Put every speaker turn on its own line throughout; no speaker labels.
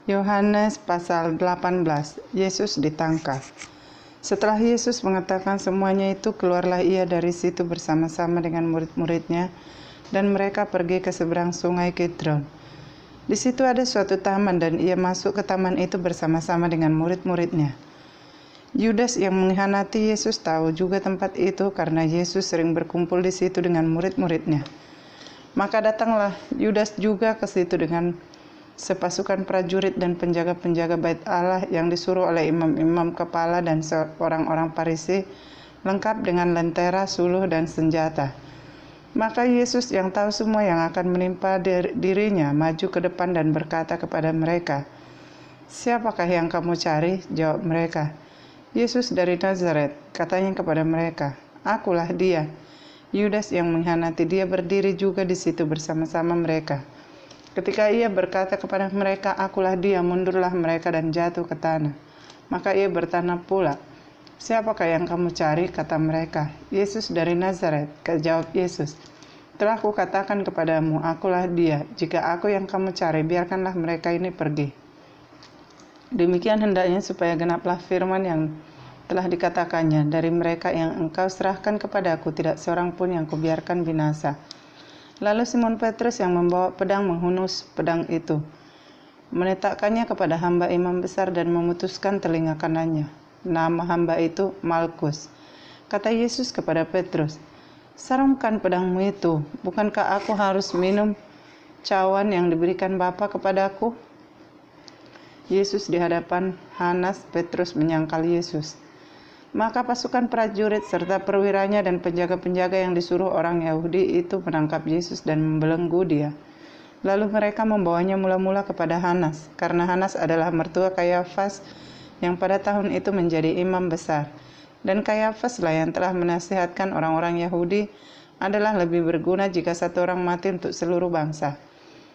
Yohanes pasal 18, Yesus ditangkap. Setelah Yesus mengatakan semuanya itu, keluarlah ia dari situ bersama-sama dengan murid-muridnya, dan mereka pergi ke seberang sungai Kidron. Di situ ada suatu taman, dan ia masuk ke taman itu bersama-sama dengan murid-muridnya. Yudas yang mengkhianati Yesus tahu juga tempat itu karena Yesus sering berkumpul di situ dengan murid-muridnya. Maka datanglah Yudas juga ke situ dengan sepasukan prajurit dan penjaga-penjaga bait Allah yang disuruh oleh imam-imam kepala dan orang-orang Farisi, lengkap dengan lentera, suluh, dan senjata. Maka Yesus yang tahu semua yang akan menimpa dirinya maju ke depan dan berkata kepada mereka, "Siapakah yang kamu cari?" Jawab mereka, "Yesus dari Nazaret." Katanya kepada mereka, "Akulah dia." Yudas yang mengkhianati dia berdiri juga di situ bersama-sama mereka. Ketika ia berkata kepada mereka, "Akulah dia," mundurlah mereka dan jatuh ke tanah. Maka ia bertanya pula, "Siapakah yang kamu cari?" Kata mereka, "Yesus dari Nazaret." Jawab Yesus, "Telah kukatakan kepadamu, akulah dia. Jika aku yang kamu cari, biarkanlah mereka ini pergi." Demikian hendaknya supaya genaplah firman yang telah dikatakannya, "Dari mereka yang engkau serahkan kepadaku, tidak seorang pun yang kubiarkan binasa." Lalu Simon Petrus yang membawa pedang menghunus pedang itu, meletakkannya kepada hamba imam besar dan memutuskan telinga kanannya. Nama hamba itu Malkus. Kata Yesus kepada Petrus, "Sarungkan pedangmu itu. Bukankah aku harus minum cawan yang diberikan Bapa kepadaku?" Yesus di hadapan Hanas, Petrus menyangkal Yesus. Maka pasukan prajurit serta perwiranya dan penjaga-penjaga yang disuruh orang Yahudi itu menangkap Yesus dan membelenggu dia. Lalu mereka membawanya mula-mula kepada Hanas, karena Hanas adalah mertua Kayafas yang pada tahun itu menjadi imam besar. Dan Kayafas lah yang telah menasihatkan orang-orang Yahudi adalah lebih berguna jika satu orang mati untuk seluruh bangsa.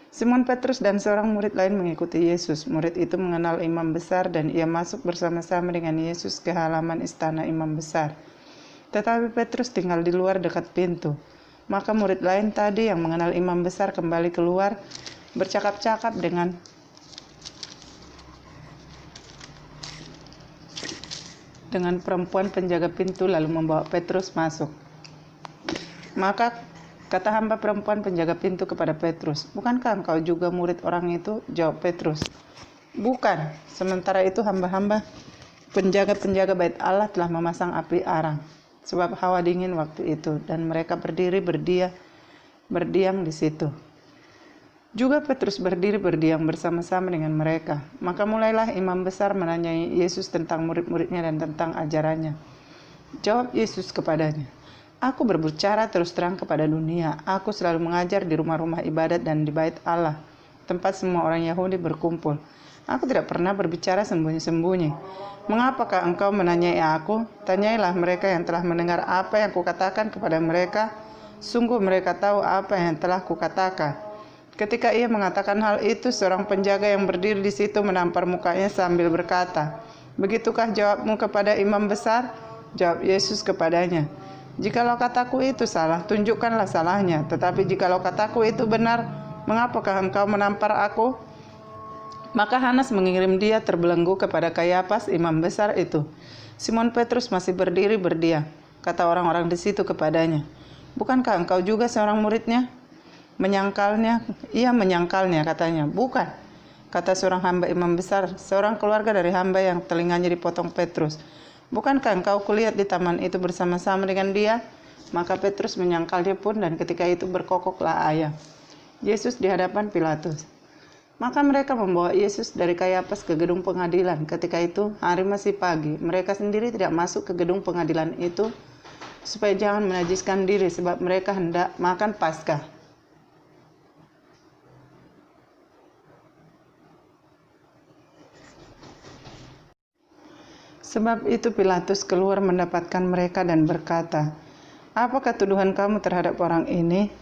Simon Petrus dan seorang murid lain mengikuti Yesus. Murid itu mengenal imam besar dan ia masuk bersama-sama dengan Yesus ke halaman istana imam besar. Tetapi Petrus tinggal di luar dekat pintu. Maka murid lain tadi yang mengenal imam besar kembali keluar, bercakap-cakap dengan perempuan penjaga pintu lalu membawa Petrus masuk. Maka kata hamba perempuan penjaga pintu kepada Petrus, "Bukankah engkau juga murid orang itu?" Jawab Petrus, "Bukan." Sementara itu hamba-hamba penjaga-penjaga bait Allah telah memasang api arang, sebab hawa dingin waktu itu, dan mereka berdiri berdiam di situ. Juga Petrus berdiri berdiam bersama-sama dengan mereka. Maka mulailah imam besar menanyai Yesus tentang murid-muridnya dan tentang ajarannya. Jawab Yesus kepadanya, "Aku berbicara terus terang kepada dunia. Aku selalu mengajar di rumah-rumah ibadat dan di bait Allah, tempat semua orang Yahudi berkumpul. Aku tidak pernah berbicara sembunyi-sembunyi. Mengapakah engkau menanyai aku? Tanyailah mereka yang telah mendengar apa yang kukatakan kepada mereka. Sungguh mereka tahu apa yang telah kukatakan." Ketika ia mengatakan hal itu, seorang penjaga yang berdiri di situ menampar mukanya sambil berkata, "Begitukah jawabmu kepada imam besar?" Jawab Yesus kepadanya, "Jikalau kataku itu salah, tunjukkanlah salahnya. Tetapi jikalau kataku itu benar, mengapakah engkau menampar aku?" Maka Hanas mengirim dia terbelenggu kepada Kayafas, imam besar itu. Simon Petrus masih berdiri berdiam. Kata orang-orang di situ kepadanya, "Bukankah engkau juga seorang muridnya?" Ia menyangkalnya, katanya, "Bukan." Kata seorang hamba imam besar, seorang keluarga dari hamba yang telinganya dipotong Petrus, "Bukankah engkau kulihat di taman itu bersama-sama dengan dia?" Maka Petrus menyangkal dia pun, dan ketika itu berkokoklah ayam. Yesus di hadapan Pilatus. Maka mereka membawa Yesus dari Kayafas ke gedung pengadilan. Ketika itu hari masih pagi. Mereka sendiri tidak masuk ke gedung pengadilan itu supaya jangan menajiskan diri, sebab mereka hendak makan Paskah. Sebab itu Pilatus keluar mendapatkan mereka dan berkata, "Apakah tuduhan kamu terhadap orang ini?"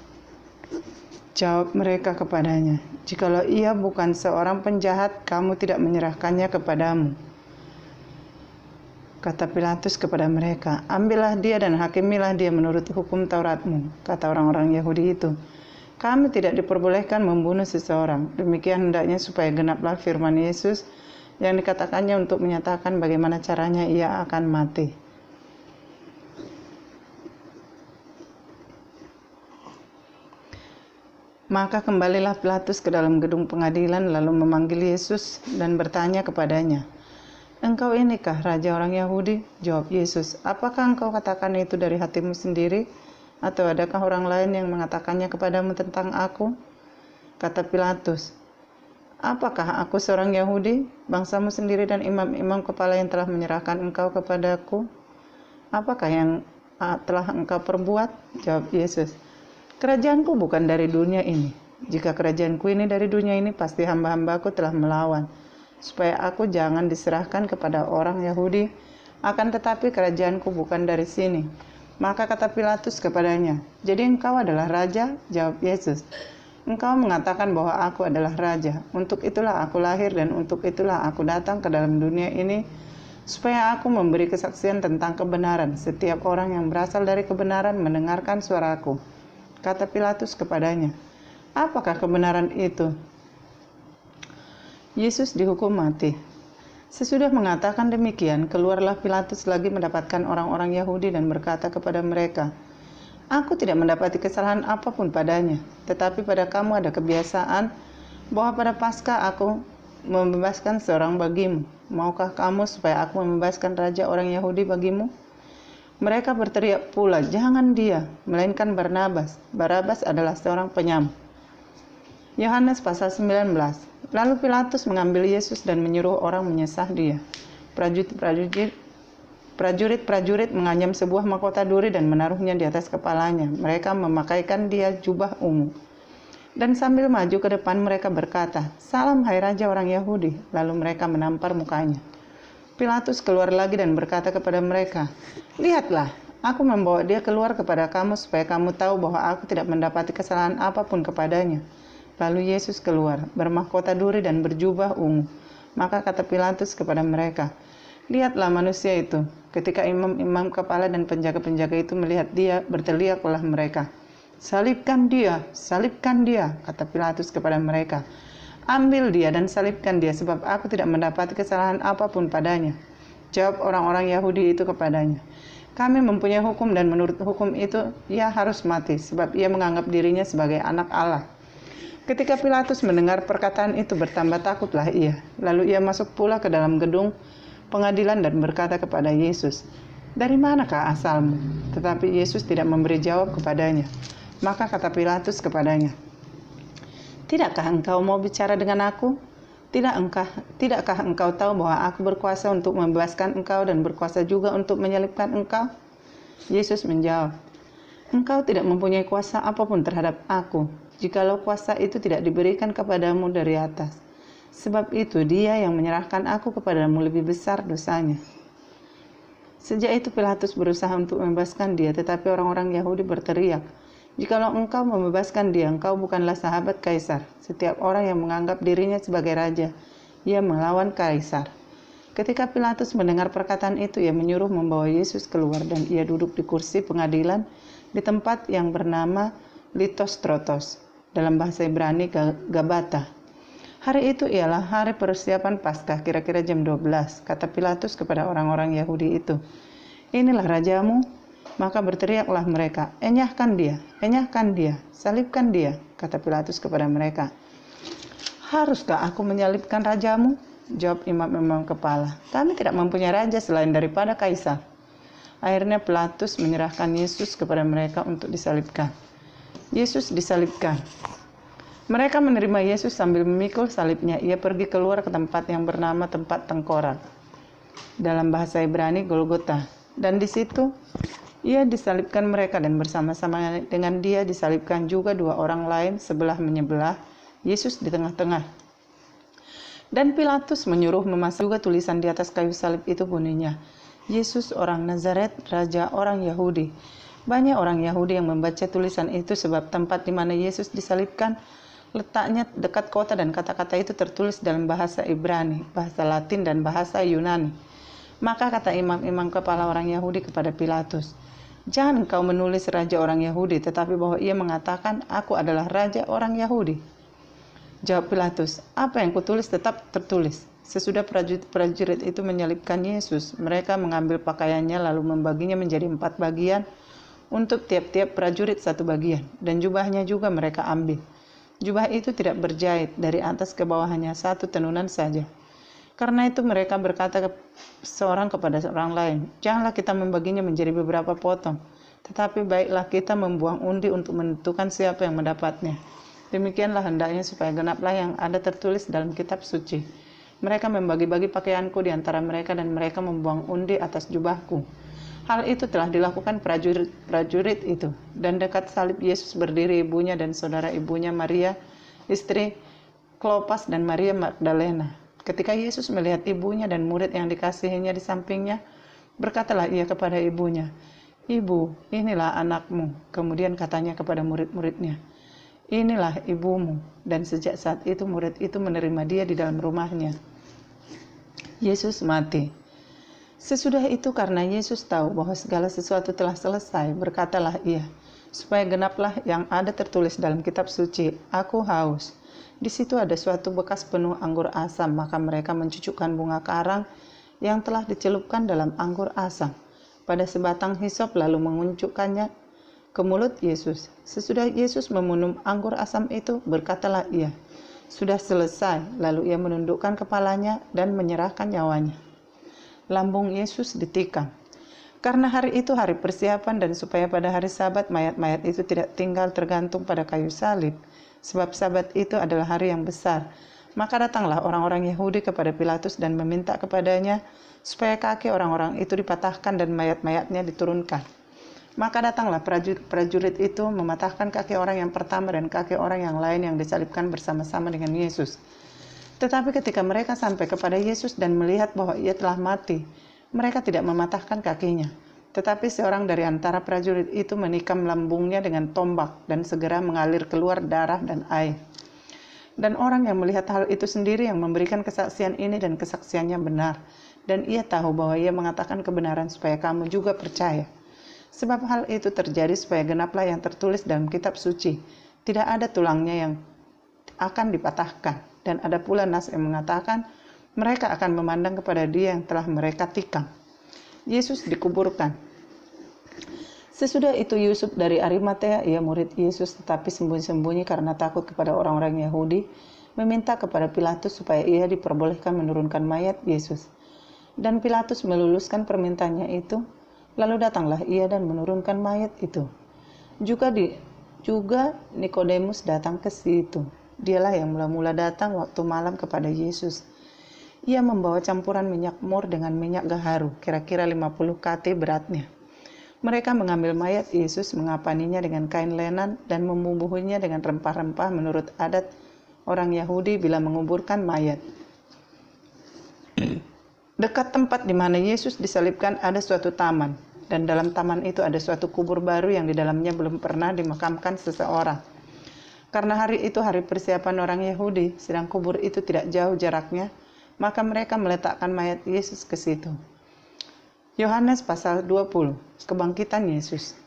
Jawab mereka kepadanya, "Jikalau ia bukan seorang penjahat, kamu tidak menyerahkannya kepadamu." Kata Pilatus kepada mereka, "Ambillah dia dan hakimilah dia menurut hukum Tauratmu." Kata orang-orang Yahudi itu, Kami tidak diperbolehkan membunuh seseorang. Demikian hendaknya supaya genaplah firman Yesus yang dikatakannya untuk menyatakan bagaimana caranya ia akan mati. Maka kembalilah Pilatus ke dalam gedung pengadilan lalu memanggil Yesus dan bertanya kepadanya, "Engkau inikah raja orang Yahudi?" Jawab Yesus, "Apakah engkau katakan itu dari hatimu sendiri? Atau adakah orang lain yang mengatakannya kepadamu tentang aku?" Kata Pilatus, "Apakah aku seorang Yahudi? Bangsamu sendiri dan imam-imam kepala yang telah menyerahkan engkau kepadaku. Apakah yang telah engkau perbuat?" Jawab Yesus, "Kerajaanku bukan dari dunia ini. Jika kerajaanku ini dari dunia ini, pasti hamba-hambaku telah melawan, supaya aku jangan diserahkan kepada orang Yahudi. Akan tetapi kerajaanku bukan dari sini." Maka kata Pilatus kepadanya, "Jadi engkau adalah raja?" Jawab Yesus, "Engkau mengatakan bahwa aku adalah raja. Untuk itulah aku lahir dan untuk itulah aku datang ke dalam dunia ini, supaya aku memberi kesaksian tentang kebenaran. Setiap orang yang berasal dari kebenaran mendengarkan suaraku." Kata Pilatus kepadanya, "Apakah kebenaran itu?" Yesus dihukum mati. Sesudah mengatakan demikian, keluarlah Pilatus lagi mendapatkan orang-orang Yahudi dan berkata kepada mereka, "Aku tidak mendapati kesalahan apapun padanya, tetapi pada kamu ada kebiasaan bahwa pada Paskah aku membebaskan seorang bagimu. Maukah kamu supaya aku membebaskan raja orang Yahudi bagimu?" Mereka berteriak pula, "Jangan dia, melainkan Barnabas. Barabas adalah seorang penyam." Yohanes pasal 19. Lalu Pilatus mengambil Yesus dan menyuruh orang menyesah dia. Prajurit-prajurit menganyam sebuah mahkota duri dan menaruhnya di atas kepalanya. Mereka memakaikan dia jubah ungu. Dan sambil maju ke depan mereka berkata, "Salam hai Raja orang Yahudi." Lalu mereka menampar mukanya. Pilatus keluar lagi dan berkata kepada mereka, "Lihatlah, aku membawa dia keluar kepada kamu supaya kamu tahu bahwa aku tidak mendapati kesalahan apapun kepadanya." Lalu Yesus keluar, bermahkota duri dan berjubah ungu. Maka kata Pilatus kepada mereka, "Lihatlah manusia itu." Ketika imam-imam kepala dan penjaga-penjaga itu melihat dia, berteriaklah mereka, "Salibkan dia, salibkan dia," kata Pilatus kepada mereka. "Ambil dia dan salibkan dia, sebab aku tidak mendapati kesalahan apapun padanya." Jawab orang-orang Yahudi itu kepadanya, "Kami mempunyai hukum dan menurut hukum itu ia harus mati, sebab ia menganggap dirinya sebagai anak Allah." Ketika Pilatus mendengar perkataan itu, bertambah takutlah ia. Lalu ia masuk pula ke dalam gedung pengadilan dan berkata kepada Yesus, "Dari manakah asalmu?" Tetapi Yesus tidak memberi jawab kepadanya. Maka kata Pilatus kepadanya, "Tidakkah engkau mau bicara dengan aku? Tidakkah engkau tahu bahwa aku berkuasa untuk membebaskan engkau dan berkuasa juga untuk menyalibkan engkau?" Yesus menjawab, "Engkau tidak mempunyai kuasa apapun terhadap aku, jikalau kuasa itu tidak diberikan kepadamu dari atas. Sebab itu dia yang menyerahkan aku kepadamu lebih besar dosanya." Sejak itu Pilatus berusaha untuk membebaskan dia, tetapi orang-orang Yahudi berteriak, "Jikalau engkau membebaskan dia, engkau bukanlah sahabat Kaisar. Setiap orang yang menganggap dirinya sebagai raja, ia melawan Kaisar." Ketika Pilatus mendengar perkataan itu, ia menyuruh membawa Yesus keluar dan ia duduk di kursi pengadilan di tempat yang bernama Litostrotos, dalam bahasa Ibrani Gabata. Hari itu ialah hari persiapan Paskah, kira-kira jam 12. Kata Pilatus kepada orang-orang Yahudi itu, "Inilah rajamu." Maka berteriaklah mereka, enyahkan dia, salibkan dia." Kata Pilatus kepada mereka, "Haruskah aku menyalibkan rajamu?" Jawab imam-imam kepala, "Kami tidak mempunyai raja selain daripada Kaisar." Akhirnya Pilatus menyerahkan Yesus kepada mereka untuk disalibkan. Yesus disalibkan. Mereka menerima Yesus sambil memikul salibnya. Ia pergi keluar ke tempat yang bernama tempat tengkorak, dalam bahasa Ibrani Golgota. Dan di situ ia disalibkan mereka, dan bersama-sama dengan dia disalibkan juga dua orang lain sebelah menyebelah, Yesus di tengah-tengah. Dan Pilatus menyuruh memasang juga tulisan di atas kayu salib itu, bunyinya, "Yesus orang Nazaret, Raja orang Yahudi." Banyak orang Yahudi yang membaca tulisan itu, sebab tempat di mana Yesus disalibkan letaknya dekat kota, dan kata-kata itu tertulis dalam bahasa Ibrani, bahasa Latin, dan bahasa Yunani. Maka kata imam-imam kepala orang Yahudi kepada Pilatus, Jangan engkau menulis raja orang Yahudi, tetapi bahwa ia mengatakan, aku adalah raja orang Yahudi. Jawab Pilatus, apa yang kutulis tetap tertulis. Sesudah prajurit itu menyalibkan Yesus, mereka mengambil pakaiannya lalu membaginya menjadi 4 bagian, untuk tiap-tiap prajurit 1 bagian, dan jubahnya juga mereka ambil. Jubah itu tidak berjahit, dari atas ke bawah hanya 1 tenunan saja. Karena itu mereka berkata seorang kepada orang lain, janganlah kita membaginya menjadi beberapa potong, tetapi baiklah kita membuang undi untuk menentukan siapa yang mendapatnya. Demikianlah hendaknya supaya genaplah yang ada tertulis dalam kitab suci. Mereka membagi-bagi pakaianku di antara mereka dan mereka membuang undi atas jubahku. Hal itu telah dilakukan prajurit itu, dan dekat salib Yesus berdiri ibunya dan saudara ibunya Maria, istri Klopas dan Maria Magdalena. Ketika Yesus melihat ibunya dan murid yang dikasihinya di sampingnya, berkatalah ia kepada ibunya, Ibu, inilah anakmu. Kemudian katanya kepada murid-muridnya, inilah ibumu. Dan sejak saat itu murid itu menerima dia di dalam rumahnya. Yesus mati. Sesudah itu karena Yesus tahu bahwa segala sesuatu telah selesai, berkatalah ia, supaya genaplah yang ada tertulis dalam kitab suci, aku haus. Di situ ada suatu bekas penuh anggur asam, maka mereka mencucukkan bunga karang yang telah dicelupkan dalam anggur asam pada sebatang hisop lalu menguncukkannya ke mulut Yesus. Sesudah Yesus meminum anggur asam itu, berkatalah ia, sudah selesai. Lalu ia menundukkan kepalanya dan menyerahkan nyawanya. Lambung Yesus ditikam. Karena hari itu hari persiapan dan supaya pada hari Sabat mayat-mayat itu tidak tinggal tergantung pada kayu salib, sebab Sabat itu adalah hari yang besar. Maka datanglah orang-orang Yahudi kepada Pilatus dan meminta kepadanya supaya kaki orang-orang itu dipatahkan dan mayat-mayatnya diturunkan. Maka datanglah prajurit itu mematahkan kaki orang yang pertama dan kaki orang yang lain yang disalibkan bersama-sama dengan Yesus. Tetapi ketika mereka sampai kepada Yesus dan melihat bahwa ia telah mati, mereka tidak mematahkan kakinya. Tetapi seorang dari antara prajurit itu menikam lambungnya dengan tombak dan segera mengalir keluar darah dan air. Dan orang yang melihat hal itu sendiri yang memberikan kesaksian ini dan kesaksiannya benar. Dan ia tahu bahwa ia mengatakan kebenaran supaya kamu juga percaya. Sebab hal itu terjadi supaya genaplah yang tertulis dalam kitab suci. Tidak ada tulangnya yang akan dipatahkan. Dan ada pula nas yang mengatakan mereka akan memandang kepada dia yang telah mereka tikam. Yesus dikuburkan. Sesudah itu Yusuf dari Arimatea, ia murid Yesus tetapi sembunyi-sembunyi karena takut kepada orang-orang Yahudi, meminta kepada Pilatus supaya ia diperbolehkan menurunkan mayat Yesus. Dan Pilatus meluluskan permintaannya itu, lalu datanglah ia dan menurunkan mayat itu. Juga Nikodemus datang ke situ. Dialah yang mula-mula datang waktu malam kepada Yesus. Ia membawa campuran minyak mur dengan minyak gaharu, kira-kira 50 kati beratnya. Mereka mengambil mayat Yesus, mengapaninya dengan kain lenan, dan membubuhinya dengan rempah-rempah menurut adat orang Yahudi bila menguburkan mayat. Dekat tempat di mana Yesus disalibkan ada suatu taman, dan dalam taman itu ada suatu kubur baru yang di dalamnya belum pernah dimakamkan seseorang. Karena hari itu hari persiapan orang Yahudi, sedang kubur itu tidak jauh jaraknya, maka mereka meletakkan mayat Yesus ke situ. Yohanes pasal 20, kebangkitan Yesus.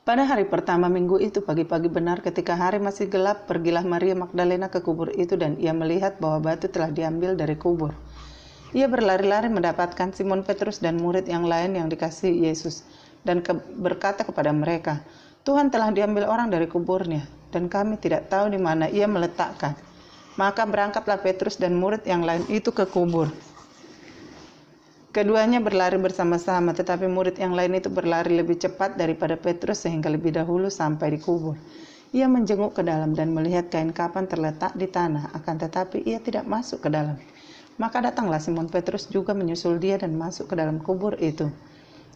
Pada hari pertama minggu itu pagi-pagi benar ketika hari masih gelap, pergilah Maria Magdalena ke kubur itu dan ia melihat bahwa batu telah diambil dari kubur. Ia berlari-lari mendapatkan Simon Petrus dan murid yang lain yang dikasihi Yesus dan berkata kepada mereka, Tuhan telah diambil orang dari kuburnya, dan kami tidak tahu di mana ia meletakkan. Maka berangkatlah Petrus dan murid yang lain itu ke kubur. Keduanya berlari bersama-sama, tetapi murid yang lain itu berlari lebih cepat daripada Petrus sehingga lebih dahulu sampai di kubur. Ia menjenguk ke dalam dan melihat kain kapan terletak di tanah, akan tetapi ia tidak masuk ke dalam. Maka datanglah Simon Petrus juga menyusul dia dan masuk ke dalam kubur itu.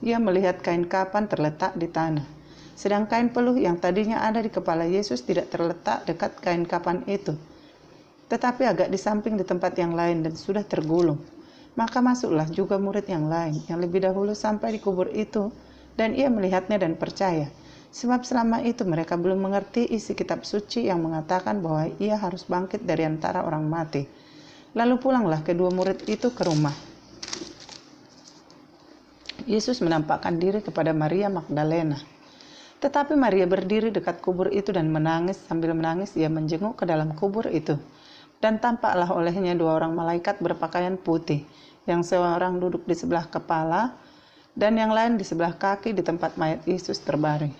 Ia melihat kain kapan terletak di tanah. Sedang kain peluh yang tadinya ada di kepala Yesus tidak terletak dekat kain kapan itu, tetapi agak di samping di tempat yang lain dan sudah tergulung. Maka masuklah juga murid yang lain yang lebih dahulu sampai di kubur itu, dan ia melihatnya dan percaya. Sebab selama itu mereka belum mengerti isi kitab suci yang mengatakan bahwa ia harus bangkit dari antara orang mati. Lalu pulanglah kedua murid itu ke rumah. Yesus menampakkan diri kepada Maria Magdalena. Tetapi Maria berdiri dekat kubur itu dan menangis. Sambil menangis ia menjenguk ke dalam kubur itu. Dan tampaklah olehnya 2 orang malaikat berpakaian putih, yang seorang duduk di sebelah kepala dan yang lain di sebelah kaki di tempat mayat Yesus terbaring.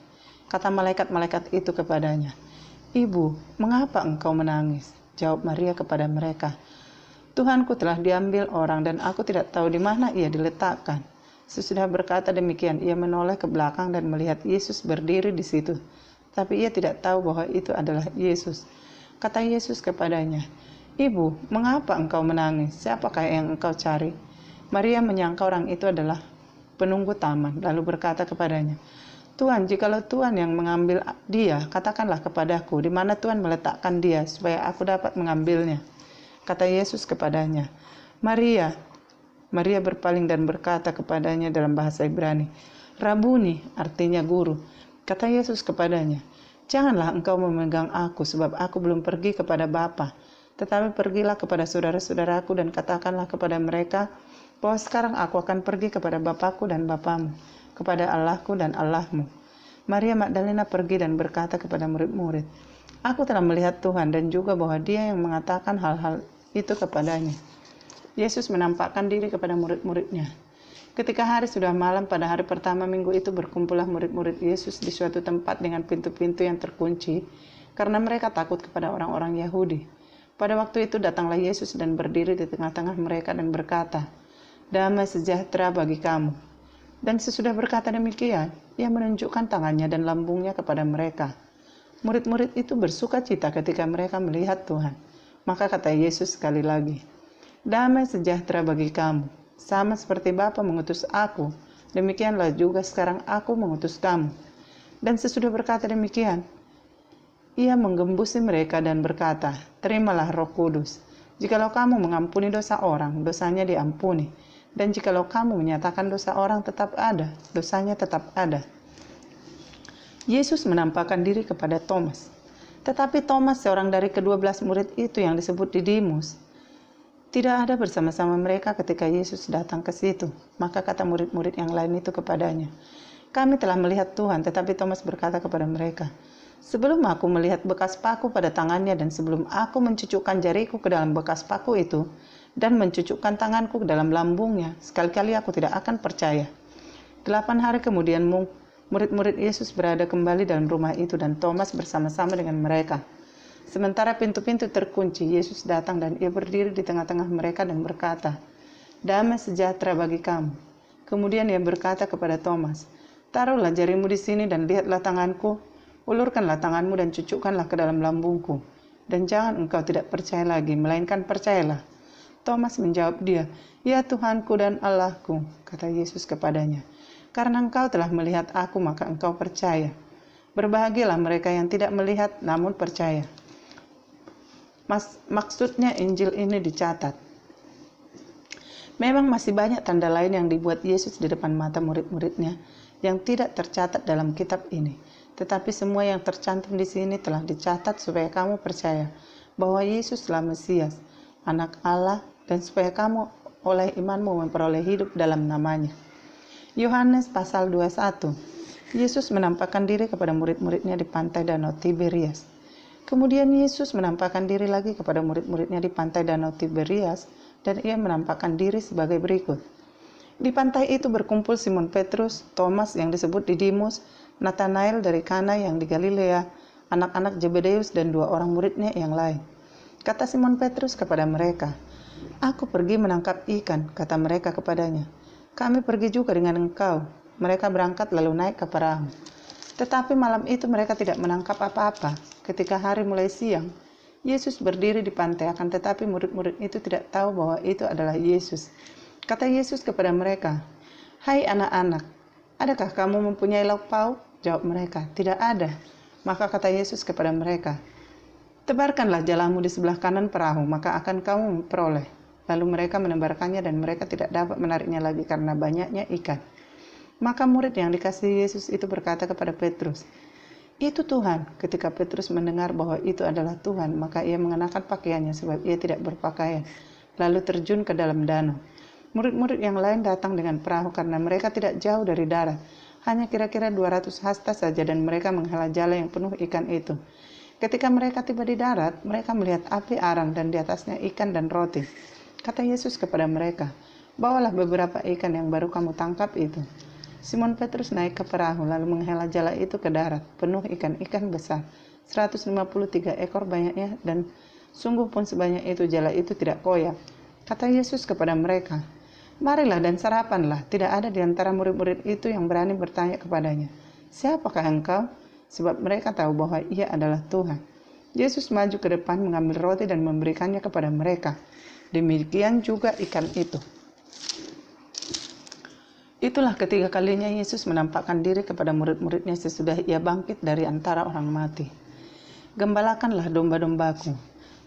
Kata malaikat-malaikat itu kepadanya, "Ibu, mengapa engkau menangis?" Jawab Maria kepada mereka, "Tuhanku telah diambil orang dan aku tidak tahu di mana ia diletakkan." Sesudah berkata demikian, ia menoleh ke belakang dan melihat Yesus berdiri di situ. Tapi ia tidak tahu bahwa itu adalah Yesus. Kata Yesus kepadanya, "Ibu, mengapa engkau menangis? Siapakah yang engkau cari?" Maria menyangka orang itu adalah penunggu taman, lalu berkata kepadanya, "Tuhan, jikalau Tuhan yang mengambil dia, katakanlah kepadaku di mana Tuhan meletakkan dia, supaya aku dapat mengambilnya." Kata Yesus kepadanya, "Maria." Maria berpaling dan berkata kepadanya dalam bahasa Ibrani, "Rabuni," artinya guru. Kata Yesus kepadanya, "Janganlah engkau memegang aku, sebab aku belum pergi kepada Bapa. Tetapi pergilah kepada saudara-saudaraku dan katakanlah kepada mereka bahwa sekarang aku akan pergi kepada Bapakku dan Bapamu, kepada Allahku dan Allahmu." Maria Magdalena pergi dan berkata kepada murid-murid, "Aku telah melihat Tuhan," dan juga bahwa Dia yang mengatakan hal-hal itu kepadanya. Yesus menampakkan diri kepada murid-muridnya. Ketika hari sudah malam pada hari pertama minggu itu, berkumpullah murid-murid Yesus di suatu tempat dengan pintu-pintu yang terkunci, karena mereka takut kepada orang-orang Yahudi. Pada waktu itu datanglah Yesus dan berdiri di tengah-tengah mereka dan berkata, "Damai sejahtera bagi kamu." Dan sesudah berkata demikian, ia menunjukkan tangannya dan lambungnya kepada mereka. Murid-murid itu bersuka cita ketika mereka melihat Tuhan. Maka kata Yesus sekali lagi, "Damai sejahtera bagi kamu. Sama seperti Bapa mengutus aku, demikianlah juga sekarang aku mengutus kamu." Dan sesudah berkata demikian, ia menggembusi mereka dan berkata, "Terimalah Roh Kudus. Jikalau kamu mengampuni dosa orang, dosanya diampuni. Dan jikalau kamu menyatakan dosa orang tetap ada, dosanya tetap ada." Yesus menampakkan diri kepada Thomas. Tetapi Thomas, seorang dari ke-12 murid itu yang disebut Didimus, tidak ada bersama-sama mereka ketika Yesus datang ke situ. Maka kata murid-murid yang lain itu kepadanya, "Kami telah melihat Tuhan." Tetapi Thomas berkata kepada mereka, "Sebelum aku melihat bekas paku pada tangannya dan sebelum aku mencucukkan jariku ke dalam bekas paku itu dan mencucukkan tanganku ke dalam lambungnya, sekali-kali aku tidak akan percaya." 8 hari kemudian murid-murid Yesus berada kembali dalam rumah itu dan Thomas bersama-sama dengan mereka. Sementara pintu-pintu terkunci, Yesus datang dan ia berdiri di tengah-tengah mereka dan berkata, "Damai sejahtera bagi kamu." Kemudian ia berkata kepada Thomas, "Taruhlah jarimu di sini dan lihatlah tanganku, ulurkanlah tanganmu dan cucukkanlah ke dalam lambungku. Dan jangan engkau tidak percaya lagi, melainkan percayalah." Thomas menjawab dia, "Ya Tuhanku dan Allahku." Kata Yesus kepadanya, "Karena engkau telah melihat aku, maka engkau percaya. Berbahagialah mereka yang tidak melihat namun percaya." Maksudnya Injil ini dicatat. Memang masih banyak tanda lain yang dibuat Yesus di depan mata murid-muridnya yang tidak tercatat dalam kitab ini. Tetapi semua yang tercantum di sini telah dicatat supaya kamu percaya bahwa Yesus adalah Mesias, Anak Allah, dan supaya kamu oleh imanmu memperoleh hidup dalam namanya. Yohanes pasal 21. Yesus menampakkan diri kepada murid-muridnya di pantai Danau Tiberias. Kemudian Yesus menampakkan diri lagi kepada murid-muridnya di pantai Danau Tiberias dan ia menampakkan diri sebagai berikut. Di pantai itu berkumpul Simon Petrus, Thomas yang disebut Didimus, Nathanael dari Kana yang di Galilea, anak-anak Zebedeus dan 2 orang muridnya yang lain. Kata Simon Petrus kepada mereka, "Aku pergi menangkap ikan," kata mereka kepadanya. "Kami pergi juga dengan engkau." Mereka berangkat lalu naik ke perahu. Tetapi malam itu mereka tidak menangkap apa-apa. Ketika hari mulai siang, Yesus berdiri di pantai, akan tetapi murid-murid itu tidak tahu bahwa itu adalah Yesus. Kata Yesus kepada mereka, "Hai anak-anak, adakah kamu mempunyai lauk pauk?" Jawab mereka, "Tidak ada." Maka kata Yesus kepada mereka, "Tebarkanlah jalamu di sebelah kanan perahu, maka akan kamu memperoleh." Lalu mereka menebarkannya dan mereka tidak dapat menariknya lagi karena banyaknya ikan. Maka murid yang dikasihi Yesus itu berkata kepada Petrus, "Itu Tuhan." Ketika Petrus mendengar bahwa itu adalah Tuhan, maka ia mengenakan pakaiannya sebab ia tidak berpakaian, lalu terjun ke dalam danau. Murid-murid yang lain datang dengan perahu karena mereka tidak jauh dari darat, hanya kira-kira 200 hasta saja, dan mereka menghela jala yang penuh ikan itu. Ketika mereka tiba di darat, mereka melihat api arang dan di atasnya ikan dan roti. Kata Yesus kepada mereka, "Bawalah beberapa ikan yang baru kamu tangkap itu." Simon Petrus naik ke perahu lalu menghela jala itu ke darat, penuh ikan-ikan besar, 153 ekor banyaknya, dan sungguh pun sebanyak itu jala itu tidak koyak. Kata Yesus kepada mereka, "Marilah dan sarapanlah." Tidak ada di antara murid-murid itu yang berani bertanya kepadanya, "Siapakah engkau?" Sebab mereka tahu bahwa ia adalah Tuhan. Yesus maju ke depan mengambil roti dan memberikannya kepada mereka. Demikian juga ikan itu. Itulah ketiga kalinya Yesus menampakkan diri kepada murid-muridnya sesudah ia bangkit dari antara orang mati. "Gembalakanlah domba-dombaku."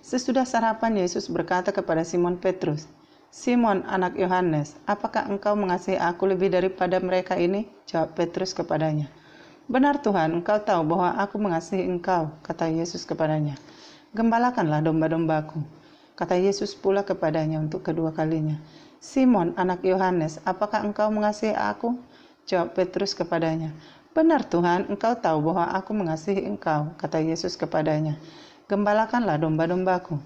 Sesudah sarapan, Yesus berkata kepada Simon Petrus, "Simon, anak Yohanes, apakah engkau mengasihi aku lebih daripada mereka ini?" Jawab Petrus kepadanya, "Benar Tuhan, engkau tahu bahwa aku mengasihi engkau." Kata Yesus kepadanya, "Gembalakanlah domba-dombaku." Kata Yesus pula kepadanya untuk kedua kalinya, "Simon, anak Yohanes, apakah engkau mengasihi aku?" Jawab Petrus kepadanya, "Benar Tuhan, engkau tahu bahwa aku mengasihi engkau." Kata Yesus kepadanya, "Gembalakanlah domba-dombaku."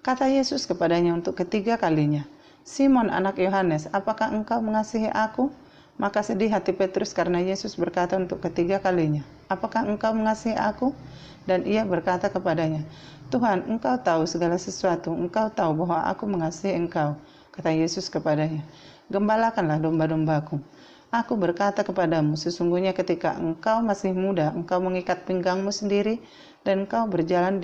Kata Yesus kepadanya untuk ketiga kalinya, "Simon, anak Yohanes, apakah engkau mengasihi aku?" Maka sedih hati Petrus karena Yesus berkata untuk ketiga kalinya, "Apakah engkau mengasihi aku?" Dan ia berkata kepadanya, "Tuhan, engkau tahu segala sesuatu, engkau tahu bahwa aku mengasihi engkau." Kata Yesus kepadanya, "Gembalakanlah domba-dombaku. Aku berkata kepadamu, sesungguhnya ketika engkau masih muda, engkau mengikat pinggangmu sendiri, dan engkau berjalan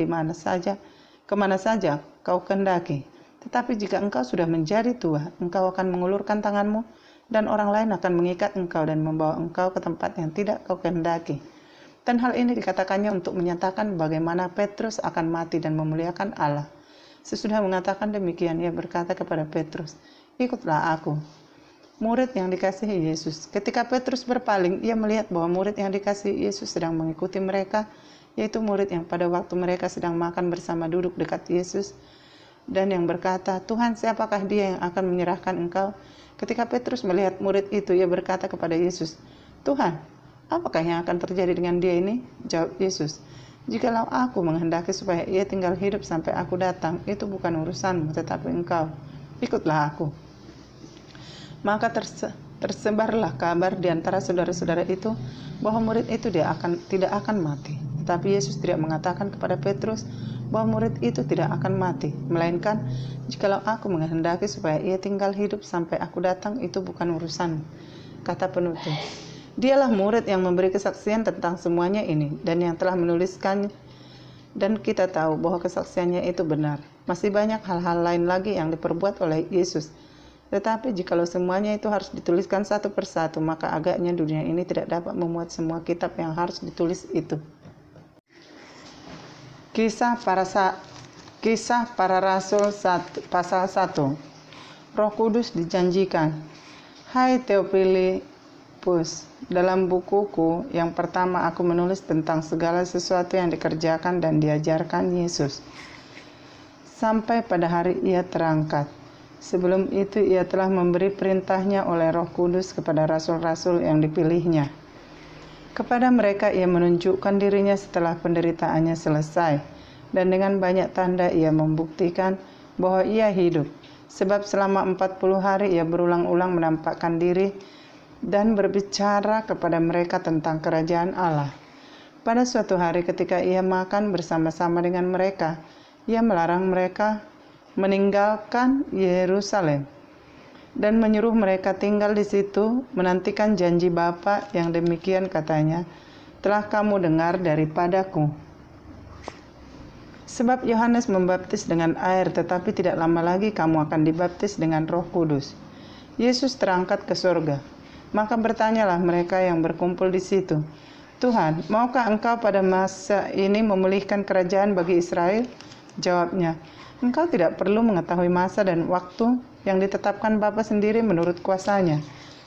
kemana saja kau kehendaki. Tetapi jika engkau sudah menjadi tua, engkau akan mengulurkan tanganmu, dan orang lain akan mengikat engkau dan membawa engkau ke tempat yang tidak kau kehendaki." Dan hal ini dikatakannya untuk menyatakan bagaimana Petrus akan mati dan memuliakan Allah. Sesudah mengatakan demikian, ia berkata kepada Petrus, "Ikutlah aku." Murid yang dikasihi Yesus. Ketika Petrus berpaling, ia melihat bahwa murid yang dikasihi Yesus sedang mengikuti mereka, yaitu murid yang pada waktu mereka sedang makan bersama duduk dekat Yesus, dan yang berkata, "Tuhan, siapakah dia yang akan menyerahkan engkau?" Ketika Petrus melihat murid itu, ia berkata kepada Yesus, "Tuhan, apakah yang akan terjadi dengan dia ini?" Jawab Yesus, "Jikalau aku menghendaki supaya ia tinggal hidup sampai aku datang, itu bukan urusanmu, tetapi engkau. Ikutlah aku." Maka tersebarlah kabar di antara saudara-saudara itu bahwa murid itu tidak akan mati. Tetapi Yesus tidak mengatakan kepada Petrus bahwa murid itu tidak akan mati, melainkan, "Jikalau aku menghendaki supaya ia tinggal hidup sampai aku datang, itu bukan urusanmu." Kata penutup, dialah murid yang memberi kesaksian tentang semuanya ini dan yang telah menuliskan, dan kita tahu bahwa kesaksiannya itu benar. Masih banyak hal-hal lain lagi yang diperbuat oleh Yesus. Tetapi jikalau semuanya itu harus dituliskan satu persatu, maka agaknya dunia ini tidak dapat memuat semua kitab yang harus ditulis itu. Kisah para Rasul pasal 1. Roh Kudus dijanjikan. Hai Theophilus, dalam bukuku yang pertama aku menulis tentang segala sesuatu yang dikerjakan dan diajarkan Yesus sampai pada hari ia terangkat. Sebelum itu ia telah memberi perintahnya oleh Roh Kudus kepada rasul-rasul yang dipilihnya. Kepada mereka ia menunjukkan dirinya setelah penderitaannya selesai, dan dengan banyak tanda ia membuktikan bahwa ia hidup. Sebab selama 40 hari ia berulang-ulang menampakkan diri dan berbicara kepada mereka tentang kerajaan Allah. Pada suatu hari ketika ia makan bersama-sama dengan mereka, ia melarang mereka meninggalkan Yerusalem dan menyuruh mereka tinggal di situ menantikan janji Bapa yang demikian katanya, "Telah kamu dengar daripadaku." Sebab Yohanes membaptis dengan air, tetapi tidak lama lagi kamu akan dibaptis dengan Roh Kudus. Yesus terangkat ke surga. Maka bertanyalah mereka yang berkumpul di situ, "Tuhan, maukah engkau pada masa ini memulihkan kerajaan bagi Israel?" Jawabnya, "Engkau tidak perlu mengetahui masa dan waktu yang ditetapkan Bapa sendiri menurut kuasanya.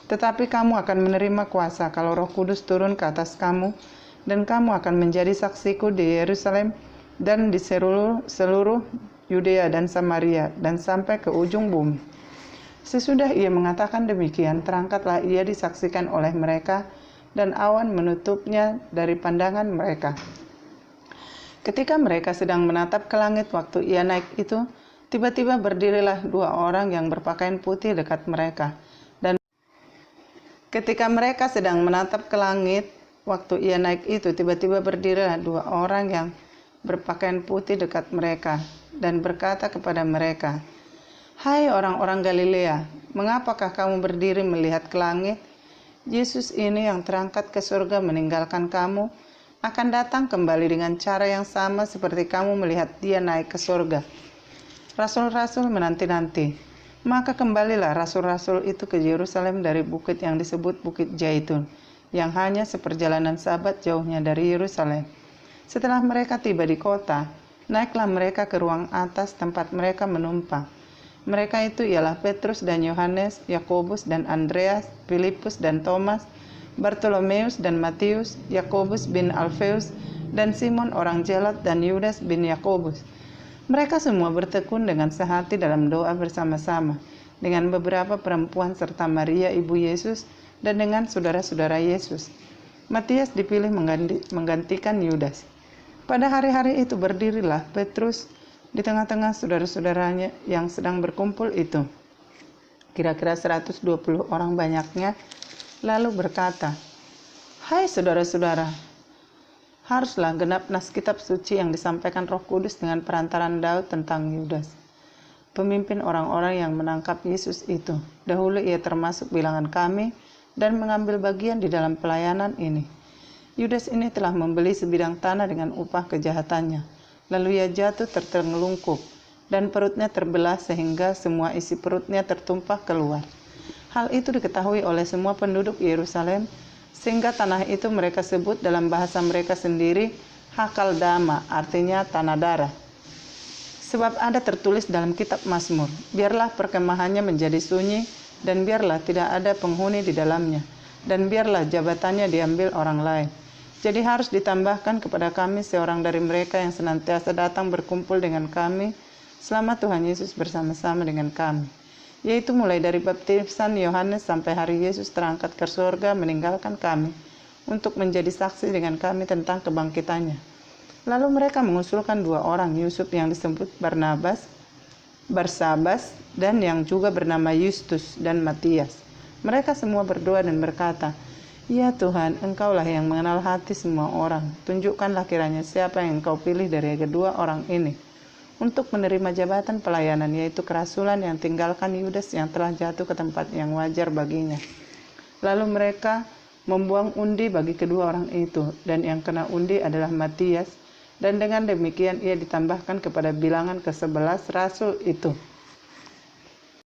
Tetapi kamu akan menerima kuasa kalau Roh Kudus turun ke atas kamu, dan kamu akan menjadi saksiku di Yerusalem dan di seluruh Yudea dan Samaria dan sampai ke ujung bumi." Sesudah ia mengatakan demikian, terangkatlah ia disaksikan oleh mereka, dan awan menutupnya dari pandangan mereka. Ketika mereka sedang menatap ke langit waktu ia naik itu, tiba-tiba berdirilah dua orang yang berpakaian putih dekat mereka. Dan ketika mereka sedang menatap ke langit waktu ia naik itu, tiba-tiba berdirilah dua orang yang berpakaian putih dekat mereka, dan berkata kepada mereka, "Hai orang-orang Galilea, mengapakah kamu berdiri melihat ke langit? Yesus ini yang terangkat ke surga meninggalkan kamu, akan datang kembali dengan cara yang sama seperti kamu melihat dia naik ke surga." Rasul-rasul menanti-nanti. Maka kembalilah rasul-rasul itu ke Yerusalem dari bukit yang disebut Bukit Zaitun, yang hanya seperjalanan sabat jauhnya dari Yerusalem. Setelah mereka tiba di kota, naiklah mereka ke ruang atas tempat mereka menumpang. Mereka itu ialah Petrus dan Yohanes, Yakobus dan Andreas, Filipus dan Thomas, Bartolomeus dan Matius, Yakobus bin Alfeus, dan Simon orang Zealot dan Yudas bin Yakobus. Mereka semua bertekun dengan sehati dalam doa bersama-sama, dengan beberapa perempuan serta Maria ibu Yesus, dan dengan saudara-saudara Yesus. Matias dipilih menggantikan Yudas. Pada hari-hari itu berdirilah Petrus di tengah-tengah saudara-saudaranya yang sedang berkumpul itu, kira-kira 120 orang banyaknya, lalu berkata, "Hai saudara-saudara, haruslah genap nas kitab suci yang disampaikan Roh Kudus dengan perantaran Daud tentang Yudas, pemimpin orang-orang yang menangkap Yesus itu. Dahulu ia termasuk bilangan kami dan mengambil bagian di dalam pelayanan ini. Yudas ini telah membeli sebidang tanah dengan upah kejahatannya. Lalu ia jatuh tertelungkup, dan perutnya terbelah sehingga semua isi perutnya tertumpah keluar. Hal itu diketahui oleh semua penduduk Yerusalem, sehingga tanah itu mereka sebut dalam bahasa mereka sendiri Hakaldama, artinya tanah darah. Sebab ada tertulis dalam kitab Mazmur, biarlah perkemahannya menjadi sunyi, dan biarlah tidak ada penghuni di dalamnya, dan biarlah jabatannya diambil orang lain. Jadi harus ditambahkan kepada kami seorang dari mereka yang senantiasa datang berkumpul dengan kami selama Tuhan Yesus bersama-sama dengan kami, yaitu mulai dari baptisan Yohanes sampai hari Yesus terangkat ke surga meninggalkan kami, untuk menjadi saksi dengan kami tentang kebangkitannya." Lalu mereka mengusulkan dua orang, Yusuf yang disebut Barsabas, dan yang juga bernama Justus dan Matias. Mereka semua berdoa dan berkata, "Ya Tuhan, Engkaulah yang mengenal hati semua orang. Tunjukkanlah kiranya siapa yang Engkau pilih dari kedua orang ini untuk menerima jabatan pelayanan, yaitu kerasulan, yang tinggalkan Yudas yang telah jatuh ke tempat yang wajar baginya." Lalu mereka membuang undi bagi kedua orang itu, dan yang kena undi adalah Matias, dan dengan demikian ia ditambahkan kepada bilangan ke-11 rasul itu.